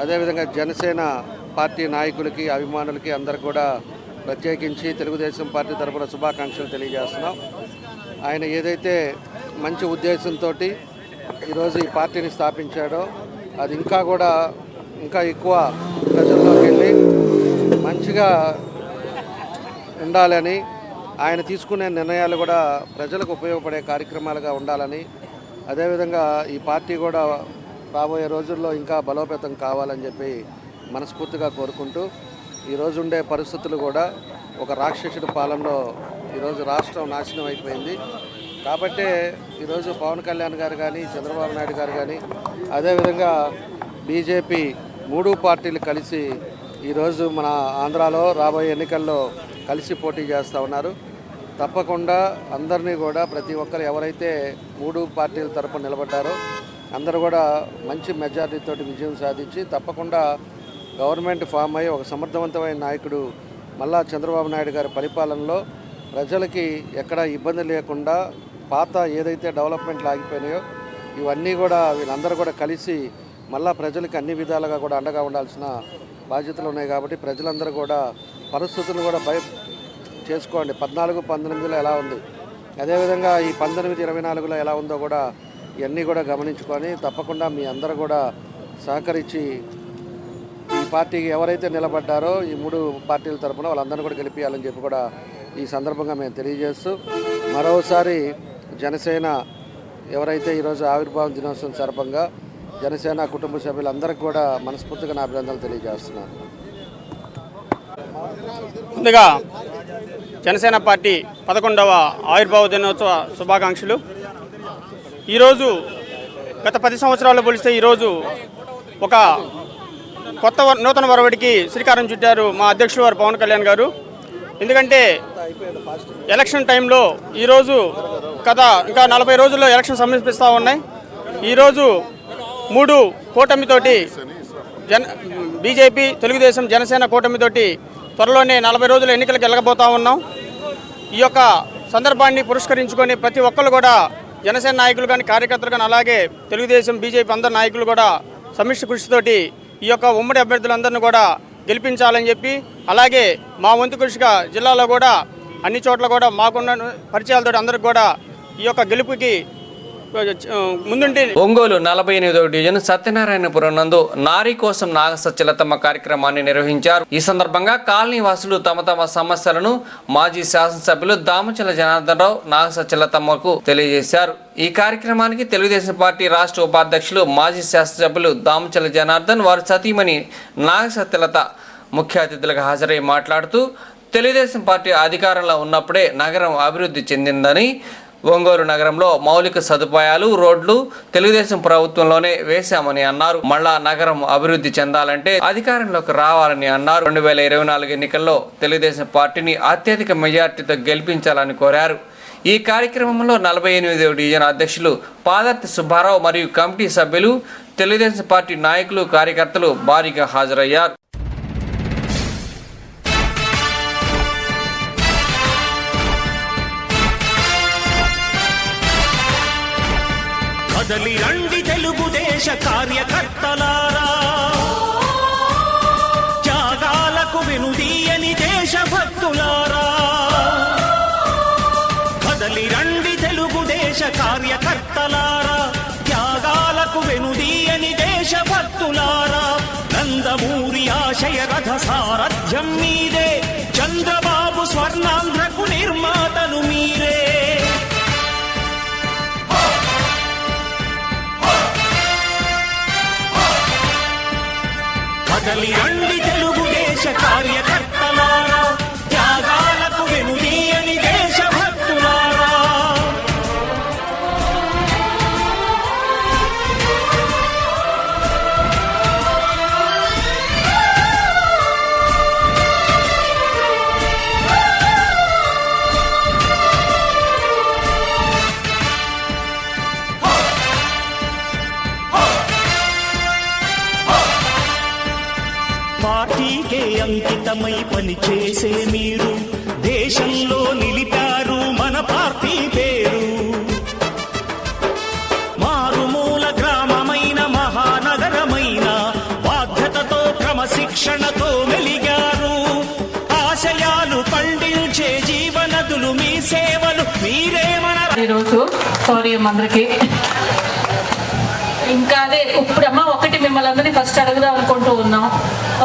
అదేవిధంగా జనసేన పార్టీ నాయకులకి అభిమానులకి అందరికి కూడా ప్రత్యేకించి తెలుగుదేశం పార్టీ తరఫున శుభాకాంక్షలు తెలియజేస్తున్నాం. ఆయన ఏదైతే మంచి ఉద్దేశంతో ఈరోజు ఈ పార్టీని స్థాపించాడో అది ఇంకా ఎక్కువ ప్రజల్లోకి వెళ్ళి మంచిగా ఉండాలని ఆయన తీసుకునే నిర్ణయాలు కూడా ప్రజలకు ఉపయోగపడే కార్యక్రమాలుగా ఉండాలని అదేవిధంగా ఈ పార్టీ కూడా రాబోయే రోజుల్లో ఇంకా బలోపేతం కావాలని చెప్పి మనస్ఫూర్తిగా కోరుకుంటూ ఈరోజు ఉండే పరిస్థితులు కూడా ఒక రాక్షసుడి పాలనలో ఈరోజు రాష్ట్రం నాశనం అయిపోయింది. కాబట్టే ఈరోజు పవన్ కళ్యాణ్ గారు కానీ చంద్రబాబు నాయుడు గారు కానీ అదేవిధంగా బీజేపీ 3 పార్టీలు కలిసి ఈరోజు మన ఆంధ్రాలో రాబోయే ఎన్నికల్లో కలిసి పోటీ చేస్తూ ఉన్నారు. తప్పకుండా అందరినీ కూడా ప్రతి ఒక్కరు ఎవరైతే 3 పార్టీల తరపున నిలబడ్డారో అందరూ కూడా మంచి మెజారిటీతో విజయం సాధించి తప్పకుండా గవర్నమెంట్ ఫామ్ అయ్యి ఒక సమర్థవంతమైన నాయకుడు మళ్ళా చంద్రబాబు నాయుడు గారి పరిపాలనలో ప్రజలకి ఎక్కడ ఇబ్బంది లేకుండా పాత ఏదైతే డెవలప్మెంట్లు ఆగిపోయినాయో ఇవన్నీ కూడా వీళ్ళందరూ కూడా కలిసి మళ్ళా ప్రజలకి అన్ని విధాలుగా కూడా అండగా ఉండాల్సిన బాధ్యతలు ఉన్నాయి. కాబట్టి ప్రజలందరూ కూడా పరిస్థితులను కూడా చేసుకోండి. 14, 19లో ఎలా ఉంది, అదేవిధంగా ఈ 19, 24లో ఎలా ఉందో కూడా ఇవన్నీ కూడా గమనించుకొని తప్పకుండా మీ అందరూ కూడా సహకరించి ఈ పార్టీకి ఎవరైతే నిలబడ్డారో ఈ 3 పార్టీల తరఫున వాళ్ళందరినీ కూడా గెలిపించాలని చెప్పి కూడా ఈ సందర్భంగా మేము తెలియజేస్తూ, మరోసారి జనసేన ఎవరైతే ఈరోజు ఆవిర్భావం దినోత్సవం సందర్భంగా జనసేన కుటుంబ సభ్యులందరికీ కూడా మనస్ఫూర్తిగా నా అభినందనలు తెలియజేస్తున్నాను. ముందుగా జనసేన పార్టీ 11వ ఆవిర్భావ దినోత్సవ శుభాకాంక్షలు. ఈరోజు గత 10 సంవత్సరాల్లో పోలిస్తే ఈరోజు ఒక కొత్త నూతన వరవడికి శ్రీకారం చుట్టారు మా అధ్యక్షులు వారు పవన్ కళ్యాణ్ గారు. ఎందుకంటే ఎలక్షన్ టైంలో ఈరోజు ఇంకా 40 రోజుల్లో ఎలక్షన్ సమీపిస్తూ ఉన్నాయి. ఈరోజు 3 కూటమితోటి బీజేపీ, తెలుగుదేశం, జనసేన కూటమితోటి త్వరలోనే 40 రోజుల ఎన్నికలకు వెళ్ళకపోతూ ఉన్నాం. ఈ యొక్క సందర్భాన్ని పురస్కరించుకొని ప్రతి ఒక్కరు కూడా జనసేన నాయకులు కానీ, కార్యకర్తలు కానీ, అలాగే తెలుగుదేశం, బీజేపీ అందరు నాయకులు కూడా సమిష్టి కృషితోటి ఈ యొక్క ఉమ్మడి అభ్యర్థులందరినీ కూడా గెలిపించాలని చెప్పి, అలాగే మా వంతు కృషిగా జిల్లాలో కూడా అన్ని చోట్ల కూడా మాకున్న పరిచయాలతో అందరికి కూడా ఈ యొక్క గెలుపుకి ముందుండి. ఒంగోలు 48వ డివిజన్ సత్యనారాయణపురం నందు నారీ కోసం నాగసత్యలతమ్మ కార్యక్రమాన్ని నిర్వహించారు. ఈ సందర్భంగా కాలనీ వాసులు తమ తమ సమస్యలను మాజీ శాసనసభ్యులు దామచల జనార్దన్ రావు, నాగసత్యలతమ్మకు తెలియజేశారు. ఈ కార్యక్రమానికి తెలుగుదేశం పార్టీ రాష్ట్ర ఉపాధ్యక్షులు మాజీ శాసనసభ్యులు దామచల జనార్దన్, వారి సతీమణి నాగసత్యలత ముఖ్య అతిథులుగా హాజరై మాట్లాడుతూ, తెలుగుదేశం పార్టీ అధికారంలో ఉన్నప్పుడే నగరం అభివృద్ధి చెందిందని, ఒంగోలు నగరంలో మౌలిక సదుపాయాలు, రోడ్లు తెలుగుదేశం ప్రభుత్వంలోనే వేశామని అన్నారు. మళ్ళా నగరం అభివృద్ధి చెందాలంటే అధికారంలోకి రావాలని అన్నారు. 2024 ఎన్నికల్లో తెలుగుదేశం పార్టీని అత్యధిక మెజార్టీతో గెలిపించాలని కోరారు. ఈ కార్యక్రమంలో 48వ డివిజన్ అధ్యక్షులు పాదర్తి సుబ్బారావు మరియు కమిటీ సభ్యులు, తెలుగుదేశం పార్టీ నాయకులు, కార్యకర్తలు భారీగా హాజరయ్యారు. కదలి రండి తెలుగుదేశ కార్యకర్తలారా, త్యాగాలకు వెనుదీయని దేశభక్తులారా. కదలి రండి తెలుగుదేశ కార్యకర్తలారా, త్యాగాలకు వెనుదీయని దేశభక్తులారా. నందమూరి ఆశయ రథ సారథ్యం మీరే, చంద్రబాబు స్వర్ణాంధ్రకు నిర్మాతలు మీరే. కదలి రండి తెలుగుదేశ కార్యకర్తలారా, త్యాగాలకు వెనుదీయని దేశభక్తులారా. పార్టీకే అంకితమై పనిచేసే మీరు దేశంలో నిలిపారు మన పార్టీ పేరు. మారుమూల గ్రామమైన మహానగరమైన బాధ్యతతో క్రమశిక్షణతో మెలిగారు. ఆశయాలు పండించే జీవనదులు మీ సేవలు మీరే మన. ఈరోజు సారీ అందరికీ. ఇంకా అదే ఇప్పుడమ్మా ఒకటి మిమ్మల్ని అందరినీ ఫస్ట్ అడుగుదాం అనుకుంటూ ఉన్నాం.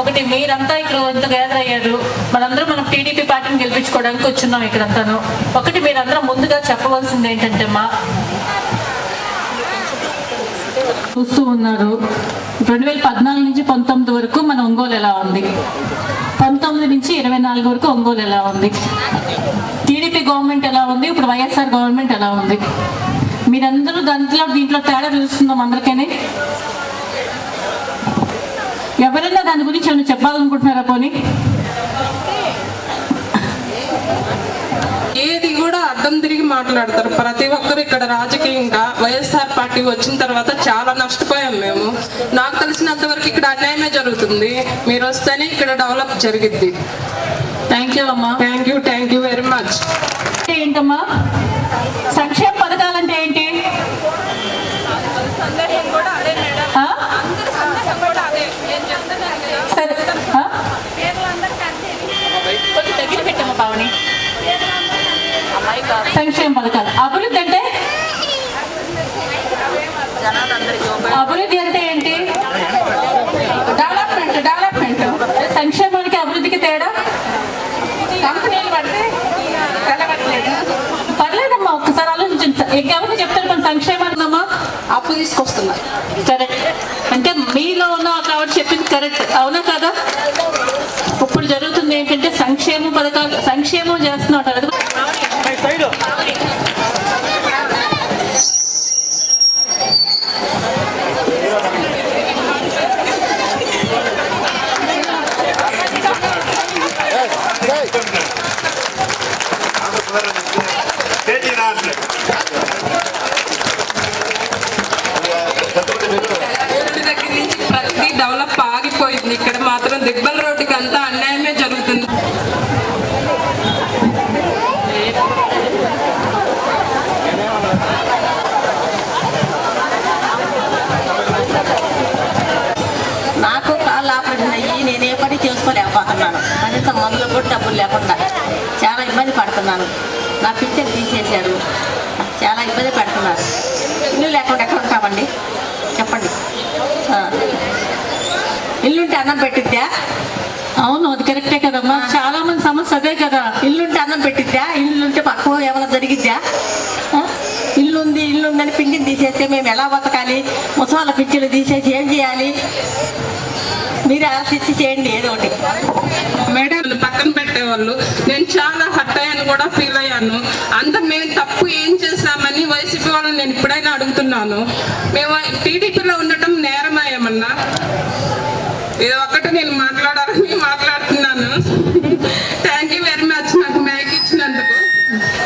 ఒకటి, మీరంతా ఇక్కడ ఎంత గ్యాదర్ అయ్యారు, మనందరూ మనం టీడీపీ పార్టీని గెలిపించుకోవడానికి వచ్చున్నాం ఇక్కడంతాను. ఒకటి మీరందరూ ముందుగా చెప్పవలసింది ఏంటంటే అమ్మా, చూస్తూ ఉన్నారు 2014 నుంచి 19 వరకు మన ఒంగోలు ఎలా ఉంది, 19 నుంచి 24 వరకు ఒంగోలు ఎలా ఉంది, టీడీపీ గవర్నమెంట్ ఎలా ఉంది, ఇప్పుడు వైఎస్ఆర్ గవర్నమెంట్ ఎలా ఉంది, మీరందరూ దీంట్లో తేడా తెలుస్తుందాం అందరికీ. ఎవరైనా దాని గురించి ఏమైనా చెప్పాలనుకుంటున్నారా? పోనీ ఏది కూడా అడ్డం తిరిగి మాట్లాడతారు ప్రతి ఒక్కరు. ఇక్కడ రాజకీయంగా వైఎస్ఆర్ పార్టీ వచ్చిన తర్వాత చాలా నష్టపోయాం మేము. నాకు తెలిసినంత వరకు ఇక్కడ అన్యాయమే జరుగుతుంది. మీరు వస్తేనే ఇక్కడ డెవలప్ జరిగిద్ది. థ్యాంక్ యూ అమ్మా. Thank you very much. ఏంటమ్మా సంక్షేమ పథకాలంటే ఏంటి? కొంచెం దగ్గర పెట్టమ్మా పావని. సంక్షేమ పథకాలు. అభివృద్ధి అంటే ఏంటి? డెవలప్మెంట్. సంక్షేమానికి అభివృద్ధికి తేడా? కంపెనీలు పడితే పర్లేదమ్మా, ఒక్కసారి ఆలోచించండి. ఇంకెవరికి చెప్తారు మన సంక్షేమమ్మా? అప్పు తీసుకొస్తున్నారు. కరెక్ట్. అంటే మీలో ఉన్న కాబట్టి చెప్పింది కరెక్ట్, అవునా కదా? ఇప్పుడు జరుగుతుంది ఏంటంటే సంక్షేమ పథకాలు, సంక్షేమం చేస్తున్నారు. దగ్గర నుంచి ప్రతి డెవలప్ ఆగిపోయింది. ఇక్కడ మాత్రం దిబ్బల రోడ్డుకి అంతా అన్యాయమే జరుగుతుంది. నాకు కాళ్ళు ఆపరేషన్ అయ్యి నేను ఏ పని చేసుకోలేకపోతున్నాను. కనీసం మందులు కూడా డబ్బులు లేకుండా చాలా ఇబ్బంది పడుతున్నాను. నా పిక్చర్ తీసేశారు, చాలా ఇబ్బంది పడుతున్నారు. ఇల్లు లేకుండా ఎక్కడ ఉంటామండి చెప్పండి? ఇల్లుంటే అన్నం పెట్టిద్దా? అవును, అది కరెక్టే కదమ్మా. చాలా మంది సమస్య అదే కదా. ఇల్లుంటే అన్నం పెట్టిద్దా? ఇల్లుంటే పక్కన ఏమైనా జరిగిద్దా? ఇల్లుందని పింఛన్ తీసేస్తే మేము ఎలా బతకాలి? ముసవాళ్ళ పింఛన్లు తీసేసి ఏం చేయాలి? మీరు ఆలోచించి చేయండి ఏదో ఒకటి. మేడం పక్కన పెట్టేవాళ్ళు. నేను చాలా హర్ట్ అయ్యాను కూడా, ఫీల్ అయ్యాను. అంత మేము తప్పు ఏం చేస్తామని వైసీపీ వాళ్ళని నేను ఇప్పుడైనా అడుగుతున్నాను. మేము టీడీపీలో ఉండటం నేరమా ఏమన్నా? ఇది ఒక్కటి నేను మాట్లాడాలని మాట్లాడుతున్నాను. థ్యాంక్ యూ వెరీ మచ్ నాకు మైక్ ఇచ్చినందుకు.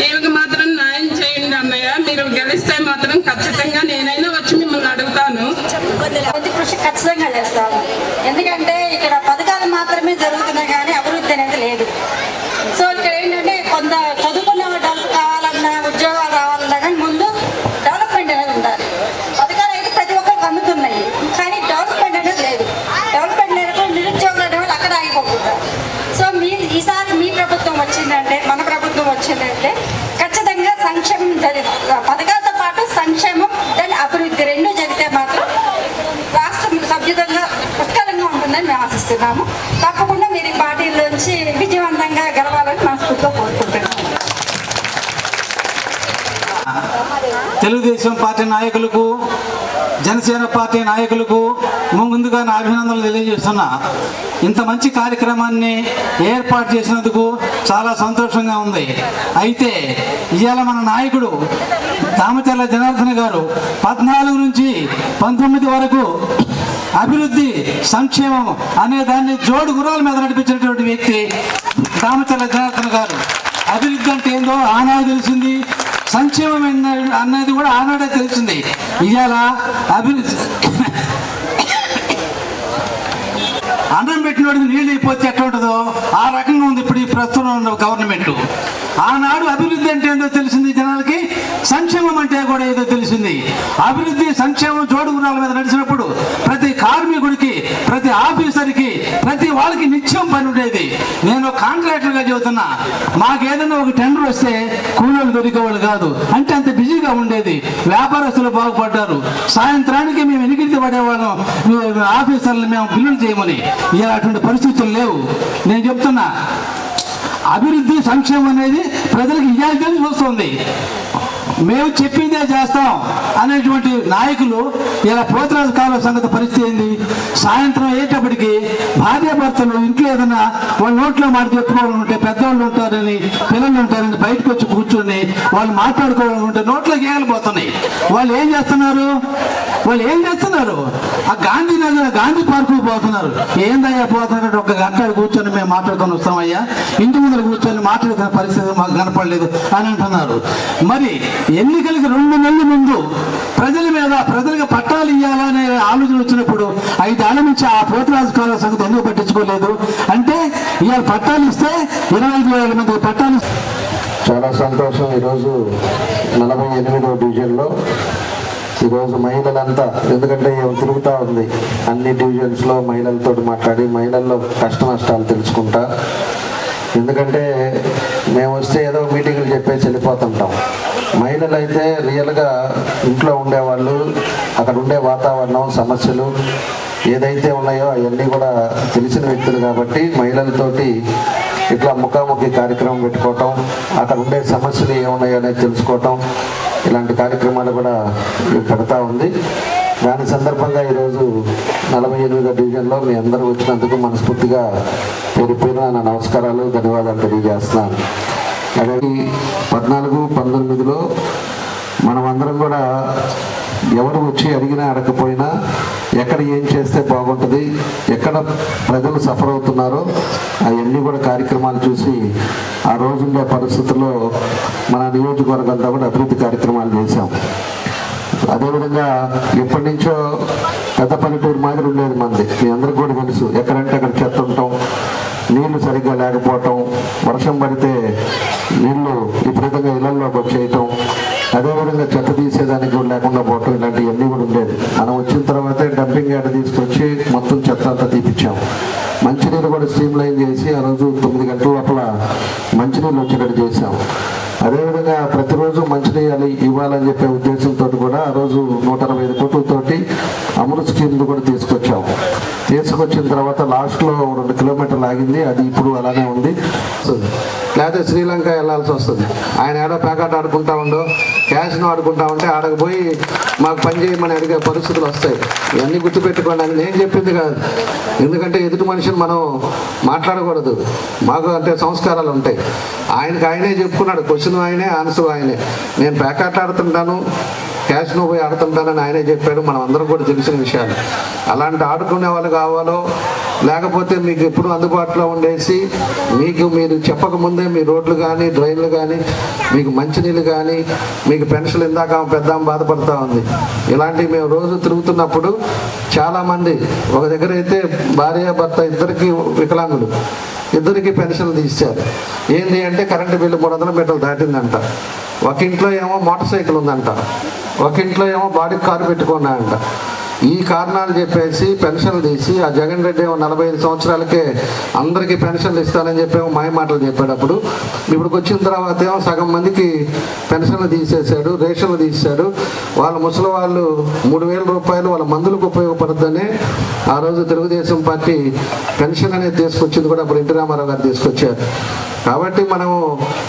ఈమెకి మాత్రం న్యాయం చేయండి అన్నయ్య. మీరు గెలిస్తే మాత్రం ఖచ్చితంగా నేనైనా వచ్చి మిమ్మల్ని అడుగుతాను. కృషి ఖచ్చితంగా చేస్తాము. ఎందుకంటే ఇక్కడ పథకాలు మాత్రమే జరుగుతున్నాయి కానీ అభివృద్ధి అనేది లేదు. సో ఇక్కడ ఏంటంటే కొంత చదువుకున్న డబ్బు కావాలన్నా, ఉద్యోగాలు రావాలన్నా కానీ ముందు డెవలప్మెంట్ అనేది ఉండాలి. పథకాలు అయితే ప్రతి ఒక్కరికి అందుతున్నాయి కానీ డెవలప్మెంట్ అనేది లేదు. డెవలప్మెంట్ లేనప్పుడు నిరుద్యోగులు అనేవాళ్ళు అక్కడ ఆగిపోతున్నారు. సో ఈసారి మీ ప్రభుత్వం వచ్చిందంటే, మన ప్రభుత్వం వచ్చిందంటే ఖచ్చితంగా సంక్షేమం పథకాలతో పాటు సంక్షేమం దాని అభివృద్ధి రెండు జరిగితే మాత్రం రాష్ట్రం సభ్యుతంగా పుష్కలంగా ఉంటుందని మేము ఆశిస్తున్నాము. తప్పకుండా మీరు ఈ పార్టీలోంచి విజయవంతంగా గెలవాలని మనస్ఫూర్తిగా కోరుకుంటున్నాము. తెలుగుదేశం పార్టీ నాయకులకు, జనసేన పార్టీ నాయకులకు ముందుగా నా అభినందనలు తెలియజేస్తున్నా. ఇంత మంచి కార్యక్రమాన్ని ఏర్పాటు చేసినందుకు చాలా సంతోషంగా ఉంది. అయితే ఇవాళ మన నాయకుడు దామచర్ల జనార్దన్ గారు 14 నుంచి 19 వరకు అభివృద్ధి సంక్షేమం అనే దాన్ని జోడు గుర్రాల మీద నడిపించినటువంటి వ్యక్తి దామచర్ల జనార్దన్ గారు. అభివృద్ధి అంటే ఏందో ఆనాడు తెలిసింది, సంక్షేమం అన్నది కూడా ఆనాడే తెలిసింది. ఇవాళ అభివృద్ధి అన్నం పెట్టినోడికి నీళ్ళు అయిపోతే ఎట్లా ఉంటుందో ఆ రకంగా ఉంది ఇప్పుడు ఈ ప్రస్తుతం ఉన్న గవర్నమెంట్. ఆనాడు అభివృద్ధి అంటే ఏందో తెలిసింది జనాలకి, సంక్షేమం అంటే కూడా ఏదో తెలిసింది. అభివృద్ధి సంక్షేమం జోడుగురాల మీద నడిచినప్పుడు ప్రతి కార్మికుడికి, ప్రతి ఆఫీసర్కి, ప్రతి వాళ్ళకి నిత్యం పని ఉండేది. నేను కాంట్రాక్టర్గా చెబుతున్నా, మాకేదైనా ఒక టెండర్ వస్తే కూలీలు దొరికేవాళ్ళు కాదు, అంటే అంత బిజీగా ఉండేది. వ్యాపారస్తులు బాగుపడ్డారు. సాయంత్రానికి మేము ఎనికిడి పడేవాళ్ళం ఆఫీసర్లు మేము బిల్లులు చేయమని. ఇలా అటువంటి పరిస్థితులు లేవు. నేను చెప్తున్నా, అభివృద్ధి సంక్షేమం అనేది ప్రజలకు ఇయ్యాలి తెలిసి వస్తుంది. మేము చెప్పిందే చేస్తాం అనేటువంటి నాయకులు ఇలా పోతరాజు కాలువ సంగతి పరిస్థితి ఏంది? సాయంత్రం అయ్యేటప్పటికి భార్యాభర్తలు ఇంట్లో ఏదైనా వాళ్ళ నోట్లో మాట చెప్పుకోవాలని ఉంటే, పెద్దవాళ్ళు ఉంటారని, పిల్లలు ఉంటారని బయటకు వచ్చి కూర్చొని వాళ్ళు మాట్లాడుకోవాలని ఉంటే నోట్లో గేయలిపోతున్నాయి. వాళ్ళు ఏం చేస్తున్నారు? ఆ గాంధీనగర్ గాంధీ పార్కు పోతున్నారు. ఏందయ్యా పోతున్నారు? ఒక గంట కూర్చొని మేము మాట్లాడుకొని వస్తామయ్యా, ఇంటి ముందర కూర్చొని మాట్లాడుకునే పరిస్థితి మాకు కనపడలేదు అని అంటున్నారు. మరి ఎన్నికలకి 2 నెలల ముందు ప్రజలకు పట్టాలు ఇవ్వాలనే ఆలోచన వచ్చినప్పుడు 5 ఏళ్ల నుంచి ఆ పోతరాజు కాలువ సంగతి ఎందుకు పట్టించుకోలేదు? అంటే ఇవాళ పట్టాలు ఇస్తే 25,000 మంది పట్టాలు. చాలా సంతోషం. ఈరోజు 48వ డివిజన్లో ఈరోజు మహిళలంతా, ఎందుకంటే తిరుగుతూ ఉంది అన్ని డివిజన్స్లో మహిళలతో మాట్లాడి మహిళల్లో కష్ట నష్టాలు తెలుసుకుంటా ఎందుకంటే మేము వస్తే ఏదో మీటింగ్లు చెప్పేసి వెళ్ళిపోతుంటాం. మహిళలు అయితే రియల్గా ఇంట్లో ఉండేవాళ్ళు, అక్కడ ఉండే వాతావరణం, సమస్యలు ఏదైతే ఉన్నాయో అవన్నీ కూడా తెలిసిన వ్యక్తులు కాబట్టి మహిళలతోటి ఇట్లా ముఖాముఖి కార్యక్రమం పెట్టుకోవటం, అక్కడ ఉండే సమస్యలు ఏమున్నాయో అనేది తెలుసుకోవటం, ఇలాంటి కార్యక్రమాలు కూడా పెడతా ఉంది. దాని సందర్భంగా ఈరోజు 48వ డివిజన్లో మీ అందరూ వచ్చినందుకు మనస్ఫూర్తిగా పేరు పేరున నా నమస్కారాలు, ధన్యవాదాలు తెలియజేస్తున్నాను. అలాగే 14, 19లో మనం అందరం కూడా ఎవరు వచ్చి అడిగినా అడగకపోయినా ఎక్కడ ఏం చేస్తే బాగుంటుంది, ఎక్కడ ప్రజలు సఫర్ అవుతున్నారో అవన్నీ కూడా కార్యక్రమాలు చూసి ఆ రోజుండే పరిస్థితుల్లో మన నియోజకవర్గంలో కూడా అభివృద్ధి కార్యక్రమాలు చేశాం. అదేవిధంగా ఎప్పటి నుంచో పెద్ద పల్లెటూరు మాదిరి ఉండేది మంది, మీ అందరికి కూడా తెలుసు. ఎక్కడంటే అక్కడ చెత్త ఉండటం, నీళ్లు సరిగ్గా లేకపోవటం, వర్షం పడితే నీళ్లు విపరీతంగా ఇళ్లలోకి వచ్చేయటం, అదేవిధంగా చెత్త తీసేదానికి కూడా లేకుండా పోవటం, ఇలాంటివన్నీ కూడా ఉండేది. మనం వచ్చిన తర్వాతే డంపింగ్ యార్డ్ తీసుకొచ్చి మొత్తం చెత్త అంతా తీపిచ్చాం. మంచినీళ్ళు కూడా స్ట్రీమ్ లైన్ చేసి ఆ రోజు 9 గంటల లోపల మంచినీళ్ళు వచ్చేటట్టు చేశాం. అదేవిధంగా ప్రతిరోజు మంచినీళ్ళు ఇవ్వాలని చెప్పే ఉద్దేశంతో కూడా ఆ రోజు 125 కోట్లతోటి అమృత్ స్కీమ్లు కూడా తీసుకొచ్చిన తర్వాత లాస్ట్లో 2 కిలోమీటర్లు ఆగింది. అది ఇప్పుడు అలానే ఉంది. లేకపోతే శ్రీలంక వెళ్ళాల్సి వస్తుంది. ఆయన ఏడో ప్యాకెట్ ఆడుకుంటా ఉండో, క్యాష్ను ఆడుకుంటా ఉంటే ఆడకపోయి మాకు పని చేయమని అడిగే పరిస్థితులు వస్తాయి. ఇవన్నీ గుర్తుపెట్టుకోండి అని నేను చెప్పింది కాదు. ఎందుకంటే ఎదుటి మనిషిని మనం మాట్లాడకూడదు, మాకు అంటే సంస్కారాలు ఉంటాయి. ఆయనే చెప్పుకున్నాడు, క్వశ్చన్ ఆయనే, ఆన్సర్ ఆయనే. నేను ప్యాకెట్ ఆడుతుంటాను, క్యాష్ను పోయి ఆడుతుంటానని ఆయనే చెప్పాడు. మనం అందరం కూడా తెలిసిన విషయాలు. అలాంటి ఆడుకునే వాళ్ళు కావాలో, లేకపోతే మీకు ఎప్పుడు అందుబాటులో ఉండేసి మీరు చెప్పకముందే మీ రోడ్లు కానీ, డ్రైన్లు కానీ, మీకు మంచినీళ్ళు కానీ, మీకు పెన్షన్ ఇందాక పెద్ద బాధపడుతూ ఉంది. ఇలాంటివి మేము రోజు తిరుగుతున్నప్పుడు చాలామంది ఒక దగ్గర అయితే భార్య భర్త ఇద్దరికి వికలాంగులు, ఇద్దరికి పెన్షన్లు తీశారు. ఏంటి అంటే కరెంటు బిల్లు 300 మీటర్లు దాటిందంట. ఒక ఇంట్లో ఏమో మోటార్ సైకిల్ ఉందంట, ఒక ఇంట్లో ఏమో బాడీ కారు పెట్టుకున్నాయంట. ఈ కారణాలు చెప్పేసి పెన్షన్లు తీసి ఆ జగన్ రెడ్డి ఏమో 45 సంవత్సరాలకే అందరికీ పెన్షన్లు ఇస్తానని చెప్పేమో మాయ మాటలు చెప్పేటప్పుడు, ఇప్పటికి వచ్చిన తర్వాత ఏమో సగం మందికి పెన్షన్లు తీసేశాడు, రేషన్లు తీశాడు. వాళ్ళ ముసలి వాళ్ళు 3,000 రూపాయలు వాళ్ళ మందులకు ఉపయోగపడుతుందని ఆ రోజు తెలుగుదేశం పార్టీ పెన్షన్ అనేది తీసుకొచ్చింది కూడా అప్పుడు ఎన్టీ రామారావు గారు తీసుకొచ్చారు. కాబట్టి మనము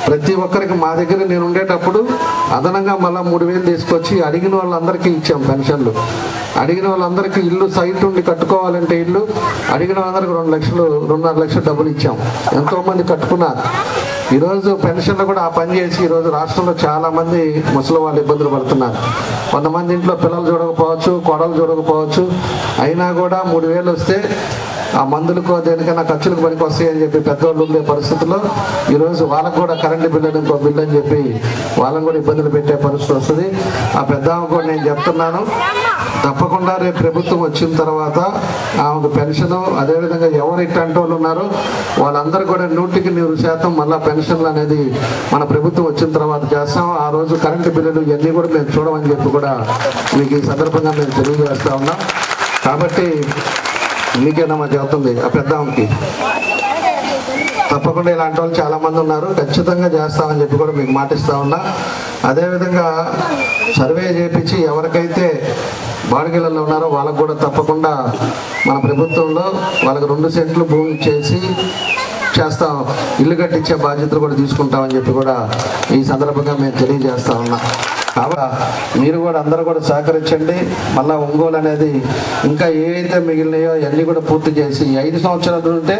ప్రతి ఒక్కరికి మా దగ్గర నేను ఉండేటప్పుడు అదనంగా మళ్ళీ 3,000 తీసుకొచ్చి అడిగిన వాళ్ళందరికీ ఇచ్చాం పెన్షన్లు. అడిగిన వాళ్ళందరికీ ఇల్లు సైట్ ఉండి కట్టుకోవాలంటే ఇల్లు అడిగిన వాళ్ళందరికీ 2.5 లక్షలు డబ్బులు ఇచ్చాం. ఎంతోమంది కట్టుకున్నారు. ఈరోజు పెన్షన్లు కూడా ఆ పని చేసి ఈరోజు రాష్ట్రంలో చాలామంది ముసలి వాళ్ళు ఇబ్బందులు పడుతున్నారు. కొంతమంది ఇంట్లో పిల్లలు చూడకపోవచ్చు, కోడలు చూడకపోవచ్చు, అయినా కూడా 3,000 వస్తే ఆ మందులకు దేనికైనా ఖర్చులకు పనికి వస్తాయని చెప్పి పెద్దవాళ్ళు ఉండే పరిస్థితుల్లో ఈరోజు వాళ్ళకు కూడా కరెంటు బిల్లు ఇంకో బిల్లు అని చెప్పి వాళ్ళని కూడా ఇబ్బందులు పెట్టే పరిస్థితి వస్తుంది. ఆ పెద్ద కూడా నేను చెప్తున్నాను, తప్పకుండా రేపు ప్రభుత్వం వచ్చిన తర్వాత ఆమెకు పెన్షన్, అదేవిధంగా ఎవరు ఇట్లాంటి వాళ్ళు ఉన్నారో వాళ్ళందరూ కూడా 100% మళ్ళీ పెన్షన్లు అనేది మన ప్రభుత్వం వచ్చిన తర్వాత చేస్తాం. ఆ రోజు కరెంటు బిల్లులు ఇవన్నీ కూడా మేము చూడమని చెప్పి కూడా మీకు ఈ సందర్భంగా మేము తెలియజేస్తా ఉన్నాం. కాబట్టి మీకేనమ్మా చెబుతుంది ఆ పెద్దామకి, తప్పకుండా ఇలాంటి వాళ్ళు చాలామంది ఉన్నారు, ఖచ్చితంగా చేస్తామని చెప్పి కూడా మీకు మాటిస్తూ ఉన్నా. అదేవిధంగా సర్వే చేయించి ఎవరికైతే బాడిగలలో ఉన్నారో వాళ్ళకు కూడా తప్పకుండా మన ప్రభుత్వంలో వాళ్ళకి 2 సెంట్లు భూమి చేస్తాం, ఇల్లు కట్టించే బాధ్యతలు కూడా తీసుకుంటామని చెప్పి కూడా ఈ సందర్భంగా మేము తెలియజేస్తా ఉన్నాం. కాబట్టి మీరు కూడా అందరూ కూడా సహకరించండి. మళ్ళీ ఒంగోలు అనేది ఇంకా ఏదైతే మిగిలినాయో అవన్నీ కూడా పూర్తి చేసి 5 సంవత్సరాలు ఉంటే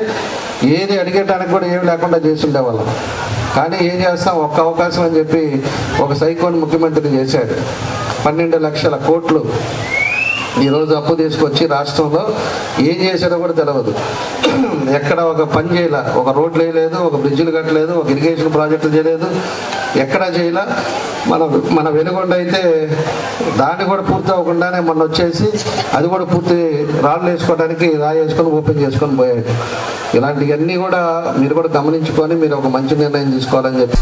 ఏది అడిగేటానికి కూడా ఏమి లేకుండా చేసి ఉండేవాళ్ళం. కానీ ఏం చేస్తాం, ఒక్క అవకాశం అని చెప్పి ఒక సైకోని ముఖ్యమంత్రి చేశాడు. 12 లక్షల కోట్లు ఈరోజు అప్పు తీసుకొచ్చి రాష్ట్రంలో ఏం చేశాడో కూడా తెలియదు. ఎక్కడ ఒక పని చేయలే, ఒక రోడ్లు వేయలేదు, ఒక బ్రిడ్జిలు కట్టలేదు, ఒక ఇరిగేషన్ ప్రాజెక్టులు చేయలేదు, ఎక్కడా చేయలే. మన వెలుగొండ అయితే దాన్ని కూడా పూర్తి అవ్వకుండానే మొన్న వచ్చేసి అది కూడా పూర్తి రాళ్ళు వేసుకోవడానికి రాయి వేసుకొని ఓపెన్ చేసుకొని పోయాడు. ఇలాంటివన్నీ కూడా మీరు కూడా గమనించుకొని మీరు ఒక మంచి నిర్ణయం తీసుకోవాలని చెప్పి